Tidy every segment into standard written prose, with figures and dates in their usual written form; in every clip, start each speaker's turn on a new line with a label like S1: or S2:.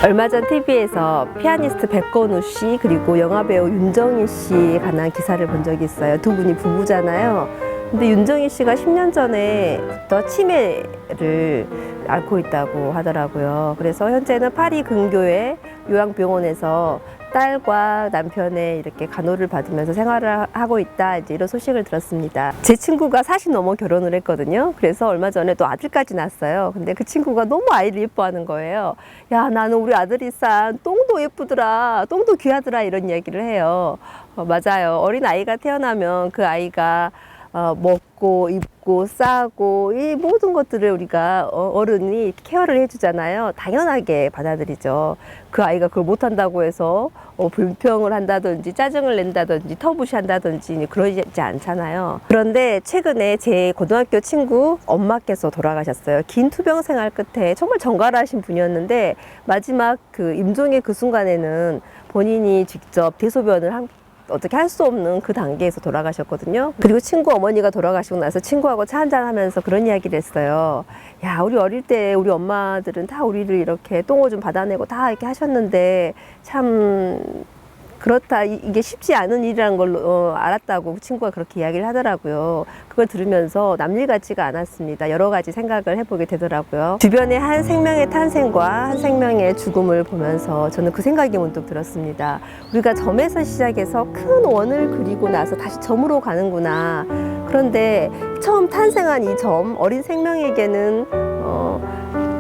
S1: 얼마 전 TV에서 피아니스트 백건우 씨 그리고 영화배우 윤정희 씨에 관한 기사를 본 적이 있어요. 두 분이 부부잖아요. 근데 윤정희 씨가 10년 전에부터 치매를 앓고 있다고 하더라고요. 그래서 현재는 파리 근교의 요양병원에서 딸과 남편의 이렇게 간호를 받으면서 생활을 하고 있다, 이제 이런 소식을 들었습니다. 제 친구가 40 넘어 결혼을 했거든요. 그래서 얼마 전에 또 아들까지 낳았어요. 근데 그 친구가 너무 아이를 예뻐하는 거예요. 야, 나는 우리 아들이 싼 똥도 예쁘더라, 똥도 귀하더라, 이런 얘기를 해요. 맞아요. 어린 아이가 태어나면 그 아이가 먹고 입고 싸고 이 모든 것들을 우리가 어른이 케어를 해주잖아요. 당연하게 받아들이죠. 그 아이가 그걸 못한다고 해서 불평을 한다든지 짜증을 낸다든지 터부시한다든지 그러지 않잖아요. 그런데 최근에 제 고등학교 친구 엄마께서 돌아가셨어요. 긴 투병 생활 끝에 정말 정갈하신 분이었는데 마지막 그 임종의 그 순간에는 본인이 직접 대소변을 어떻게 할 수 없는 그 단계에서 돌아가셨거든요. 그리고 친구 어머니가 돌아가시고 나서 친구하고 차 한잔 하면서 그런 이야기를 했어요. 야, 우리 어릴 때 우리 엄마들은 다 우리를 이렇게 똥오줌 받아내고 다 이렇게 하셨는데 참 그렇다, 이게 쉽지 않은 일이라는 걸 알았다고 친구가 그렇게 이야기를 하더라고요. 그걸 들으면서 남일 같지가 않았습니다. 여러 가지 생각을 해보게 되더라고요. 주변의 한 생명의 탄생과 한 생명의 죽음을 보면서 저는 그 생각이 문득 들었습니다. 우리가 점에서 시작해서 큰 원을 그리고 나서 다시 점으로 가는구나. 그런데 처음 탄생한 이 점, 어린 생명에게는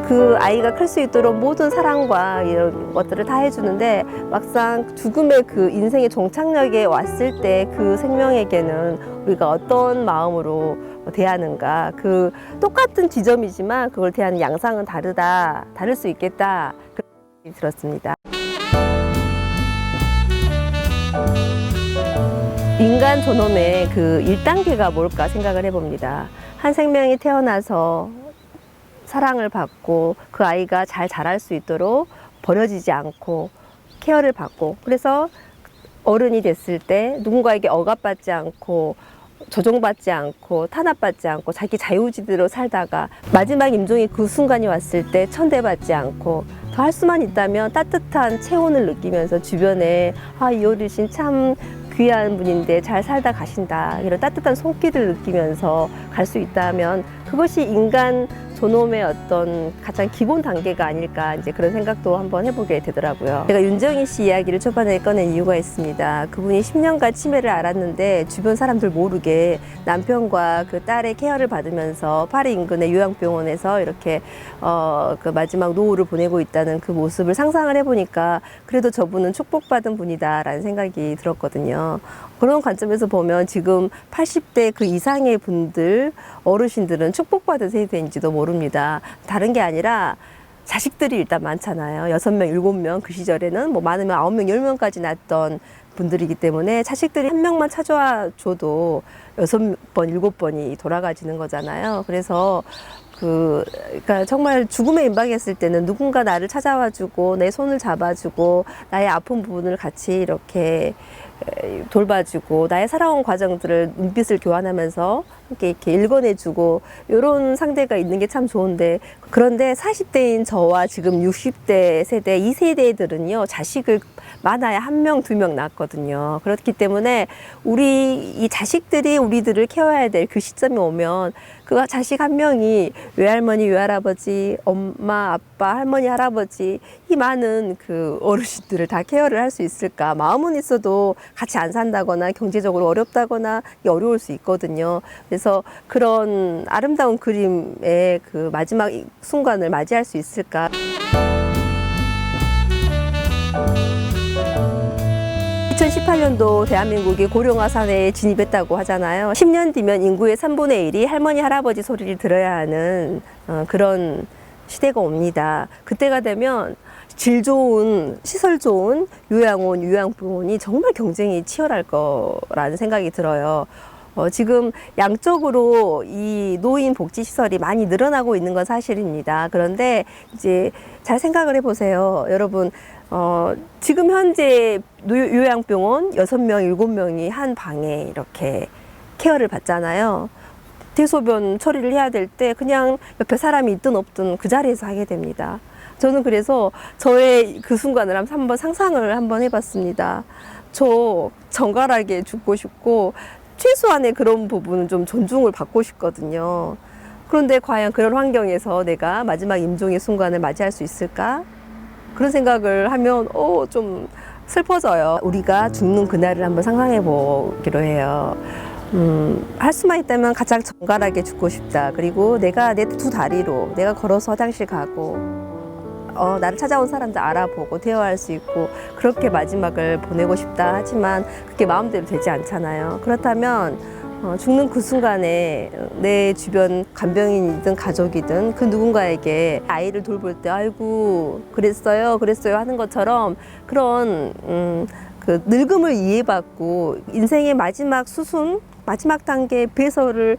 S1: 그 아이가 클 수 있도록 모든 사랑과 이런 것들을 다 해주는데 막상 죽음의 그 인생의 종착역에 왔을 때 그 생명에게는 우리가 어떤 마음으로 대하는가, 그 똑같은 지점이지만 그걸 대하는 양상은 다를 수 있겠다, 그런 생각이 들었습니다. 인간 존엄의 그 1단계가 뭘까 생각을 해봅니다. 한 생명이 태어나서 사랑을 받고 그 아이가 잘 자랄 수 있도록 버려지지 않고 케어를 받고, 그래서 어른이 됐을 때 누군가에게 억압받지 않고 조종받지 않고 탄압받지 않고 자기 자유지대로 살다가 마지막 임종의 그 순간이 왔을 때 천대받지 않고 더 할 수만 있다면 따뜻한 체온을 느끼면서 주변에 이 어르신 참 귀한 분인데 잘 살다 가신다, 이런 따뜻한 손길을 느끼면서 갈 수 있다면 그것이 인간 존엄의 어떤 가장 기본 단계가 아닐까, 이제 그런 생각도 한번 해보게 되더라고요. 제가 윤정희 씨 이야기를 초반에 꺼낸 이유가 있습니다. 그분이 10년간 치매를 앓았는데 주변 사람들 모르게 남편과 그 딸의 케어를 받으면서 파리 인근의 요양병원에서 이렇게 그 마지막 노후를 보내고 있다는 그 모습을 상상을 해보니까 그래도 저분은 축복받은 분이다라는 생각이 들었거든요. 그런 관점에서 보면 지금 80대 그 이상의 분들, 어르신들은 축복받은 세대인지도 모릅니다. 다른 게 아니라 자식들이 일단 많잖아요. 6명, 7명, 그 시절에는 뭐 많으면 9명, 10명까지 낳았던 분들이기 때문에 자식들이 한 명만 찾아와 줘도 6번, 7번이 돌아가지는 거잖아요. 그래서 그러니까 정말 죽음에 임박했을 때는 누군가 나를 찾아와 주고 내 손을 잡아주고 나의 아픈 부분을 같이 이렇게 돌봐주고 나의 살아온 과정들을 눈빛을 교환하면서 이렇게 읽어내주고 이런 상대가 있는 게 참 좋은데, 그런데 40대인 저와 지금 60대 세대 이 세대들은요 자식을 많아야 1명, 2명 낳거든요. 그렇기 때문에 이 자식들이 우리들을 케어해야 될 그 시점이 오면 그 자식 한 명이 외할머니, 외할아버지, 엄마, 아빠, 할머니, 할아버지 이 많은 그 어르신들을 다 케어를 할 수 있을까? 마음은 있어도 같이 안 산다거나 경제적으로 어렵다거나 어려울 수 있거든요. 그래서 그런 아름다운 그림의 그 마지막 순간을 맞이할 수 있을까? 2018년도 대한민국이 고령화 사회에 진입했다고 하잖아요. 10년 뒤면 인구의 3분의 1이 할머니, 할아버지 소리를 들어야 하는 그런 시대가 옵니다. 그때가 되면 질 좋은, 시설 좋은 요양원, 요양병원이 정말 경쟁이 치열할 거라는 생각이 들어요. 지금 양적으로 이 노인 복지 시설이 많이 늘어나고 있는 건 사실입니다. 그런데 이제 잘 생각을 해보세요. 여러분, 지금 현재 요양병원 6명, 7명이 한 방에 이렇게 케어를 받잖아요. 대소변 처리를 해야 될 때 그냥 옆에 사람이 있든 없든 그 자리에서 하게 됩니다. 저는 그래서 저의 그 순간을 한번 상상을 한번 해봤습니다. 저 정갈하게 죽고 싶고 최소한의 그런 부분은 좀 존중을 받고 싶거든요. 그런데 과연 그런 환경에서 내가 마지막 임종의 순간을 맞이할 수 있을까? 그런 생각을 하면 좀 슬퍼져요. 우리가 죽는 그날을 한번 상상해 보기로 해요. 할 수만 있다면 가장 정갈하게 죽고 싶다. 그리고 내가 내 두 다리로 내가 걸어서 화장실 가고 나를 찾아온 사람들 알아보고 대화할 수 있고 그렇게 마지막을 보내고 싶다 하지만 그게 마음대로 되지 않잖아요. 그렇다면 죽는 그 순간에 내 주변 간병인이든 가족이든 그 누군가에게 아이를 돌볼 때 아이고 그랬어요 하는 것처럼 그런 그 늙음을 이해받고 인생의 마지막 수순 마지막 단계 배설을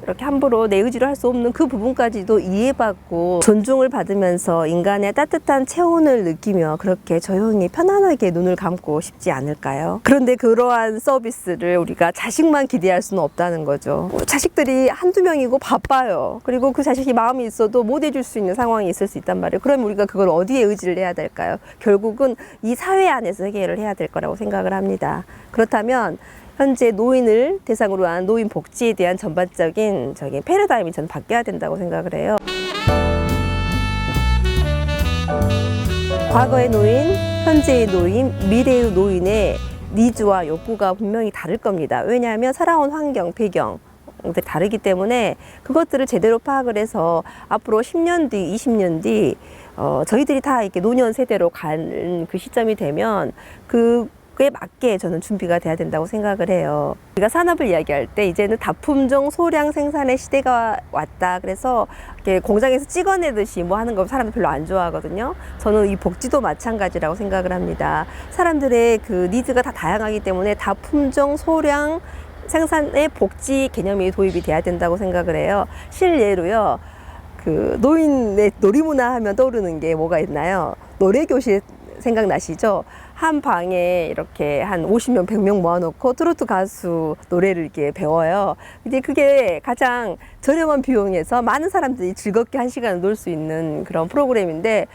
S1: 이렇게 함부로 내 의지로 할 수 없는 그 부분까지도 이해받고 존중을 받으면서 인간의 따뜻한 체온을 느끼며 그렇게 조용히 편안하게 눈을 감고 싶지 않을까요? 그런데 그러한 서비스를 우리가 자식만 기대할 수는 없다는 거죠. 자식들이 한두 명이고 바빠요. 그리고 그 자식이 마음이 있어도 못 해줄 수 있는 상황이 있을 수 있단 말이에요. 그럼 우리가 그걸 어디에 의지를 해야 될까요? 결국은 이 사회 안에서 해결을 해야 될 거라고 생각을 합니다. 그렇다면 현재 노인을 대상으로 한 노인 복지에 대한 전반적인 패러다임이 저는 바뀌어야 된다고 생각을 해요. 과거의 노인, 현재의 노인, 미래의 노인의 니즈와 욕구가 분명히 다를 겁니다. 왜냐하면 살아온 환경, 배경 다르기 때문에 그것들을 제대로 파악을 해서 앞으로 10년 뒤, 20년 뒤 저희들이 다 이렇게 노년 세대로 간 그 시점이 되면 그에 맞게 저는 준비가 돼야 된다고 생각을 해요. 우리가 산업을 이야기할 때 이제는 다품종 소량 생산의 시대가 왔다. 그래서 이렇게 공장에서 찍어내듯이 뭐 하는 거 사람들 별로 안 좋아하거든요. 저는 이 복지도 마찬가지라고 생각을 합니다. 사람들의 그 니즈가 다 다양하기 때문에 다품종 소량 생산의 복지 개념이 도입이 돼야 된다고 생각을 해요. 실례로요. 그 노인의 놀이문화 하면 떠오르는 게 뭐가 있나요? 노래교실 생각나시죠? 한 방에 이렇게 한 50명, 100명 모아놓고 트로트 가수 노래를 이렇게 배워요. 근데 그게 가장 저렴한 비용에서 많은 사람들이 즐겁게 한 시간을 놀 수 있는 그런 프로그램인데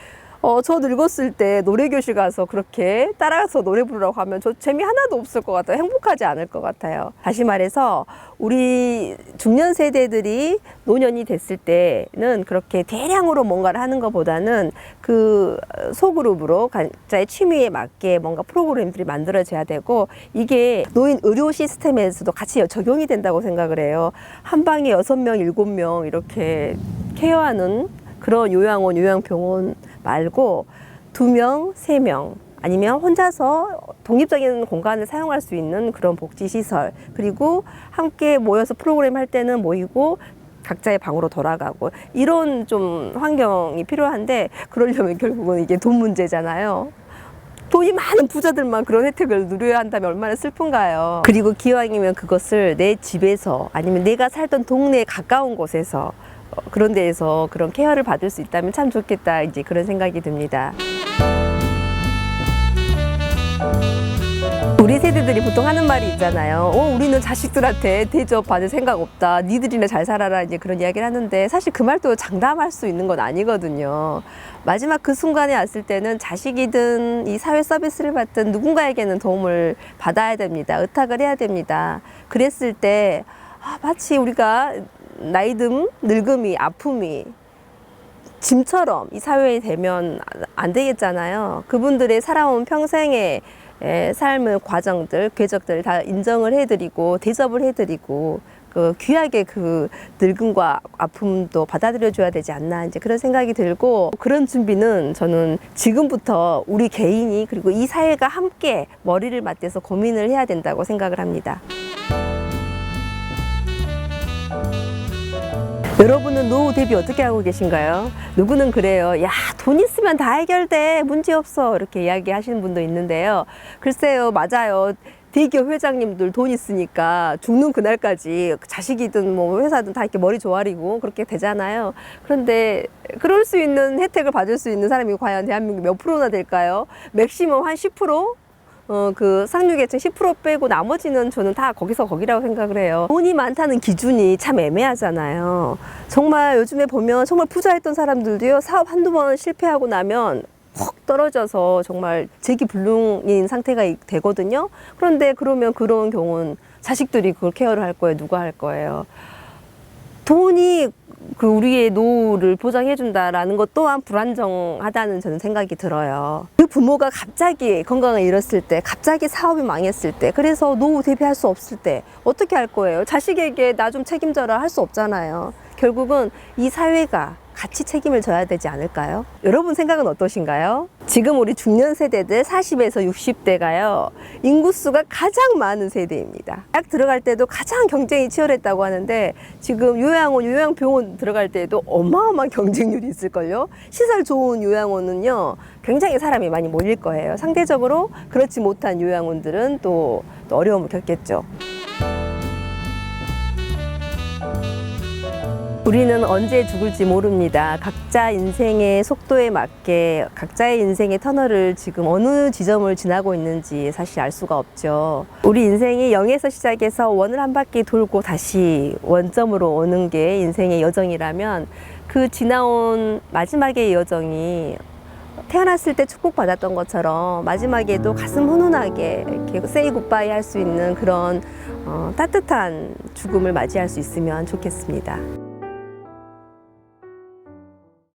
S1: 저 늙었을 때 노래교실 가서 그렇게 따라가서 노래 부르라고 하면 저 재미 하나도 없을 것 같아요. 행복하지 않을 것 같아요. 다시 말해서 우리 중년 세대들이 노년이 됐을 때는 그렇게 대량으로 뭔가를 하는 것보다는 그 소그룹으로 각자의 취미에 맞게 뭔가 프로그램들이 만들어져야 되고 이게 노인 의료 시스템에서도 같이 적용이 된다고 생각을 해요. 한 방에 6명, 7명 이렇게 케어하는 그런 요양원, 요양병원 말고 2명, 3명 아니면 혼자서 독립적인 공간을 사용할 수 있는 그런 복지시설 그리고 함께 모여서 프로그램 할 때는 모이고 각자의 방으로 돌아가고 이런 좀 환경이 필요한데 그러려면 결국은 이게 돈 문제잖아요. 돈이 많은 부자들만 그런 혜택을 누려야 한다면 얼마나 슬픈가요. 그리고 기왕이면 그것을 내 집에서 아니면 내가 살던 동네에 가까운 곳에서 그런 데에서 그런 케어를 받을 수 있다면 참 좋겠다 이제 그런 생각이 듭니다. 우리 세대들이 보통 하는 말이 있잖아요. 우리는 자식들한테 대접 받을 생각 없다. 니들이나 잘 살아라 이제 그런 이야기를 하는데 사실 그 말도 장담할 수 있는 건 아니거든요. 마지막 그 순간에 왔을 때는 자식이든 이 사회 서비스를 받든 누군가에게는 도움을 받아야 됩니다. 의탁을 해야 됩니다. 그랬을 때 마치 우리가 나이듦, 늙음이, 아픔이 짐처럼 이 사회에 되면 안 되겠잖아요. 그분들의 살아온 평생의 삶의 과정들, 궤적들 다 인정을 해드리고 대접을 해드리고 귀하게 그 늙음과 아픔도 받아들여줘야 되지 않나 이제 그런 생각이 들고 그런 준비는 저는 지금부터 우리 개인이 그리고 이 사회가 함께 머리를 맞대서 고민을 해야 된다고 생각을 합니다. 여러분은 노후 대비 어떻게 하고 계신가요? 누구는 그래요. 야, 돈 있으면 다 해결돼. 문제없어. 이렇게 이야기하시는 분도 있는데요. 글쎄요, 맞아요. 대기업 회장님들 돈 있으니까 죽는 그날까지 자식이든 뭐 회사든 다 이렇게 머리 조아리고 그렇게 되잖아요. 그런데 그럴 수 있는 혜택을 받을 수 있는 사람이 과연 대한민국 몇 프로나 될까요? 맥시멈 한 10%? 그 상류계층 10% 빼고 나머지는 저는 다 거기서 거기라고 생각을 해요. 돈이 많다는 기준이 참 애매하잖아요. 정말 요즘에 보면 정말 부자였던 사람들도요, 사업 한두 번 실패하고 나면 훅 떨어져서 정말 재기불능인 상태가 되거든요. 그런데 그러면 그런 경우는 자식들이 그걸 케어를 할 거예요? 누가 할 거예요? 돈이 그 우리의 노후를 보장해 준다라는 것 또한 불안정하다는 저는 생각이 들어요. 그 부모가 갑자기 건강을 잃었을 때, 갑자기 사업이 망했을 때, 그래서 노후 대비할 수 없을 때 어떻게 할 거예요? 자식에게 나 좀 책임져라 할 수 없잖아요. 결국은 이 사회가 같이 책임을 져야 되지 않을까요? 여러분 생각은 어떠신가요? 지금 우리 중년 세대들 40에서 60대가요, 인구수가 가장 많은 세대입니다. 딱 들어갈 때도 가장 경쟁이 치열했다고 하는데, 지금 요양원, 요양병원 들어갈 때도 어마어마한 경쟁률이 있을걸요? 시설 좋은 요양원은요, 굉장히 사람이 많이 몰릴 거예요. 상대적으로 그렇지 못한 요양원들은 또 어려움을 겪겠죠. 우리는 언제 죽을지 모릅니다. 각자 인생의 속도에 맞게 각자의 인생의 터널을 지금 어느 지점을 지나고 있는지 사실 알 수가 없죠. 우리 인생이 0에서 시작해서 원을 한 바퀴 돌고 다시 원점으로 오는 게 인생의 여정이라면, 그 지나온 마지막의 여정이 태어났을 때 축복받았던 것처럼 마지막에도 가슴 훈훈하게 이렇게 세이 굿바이 할 수 있는 그런 따뜻한 죽음을 맞이할 수 있으면 좋겠습니다.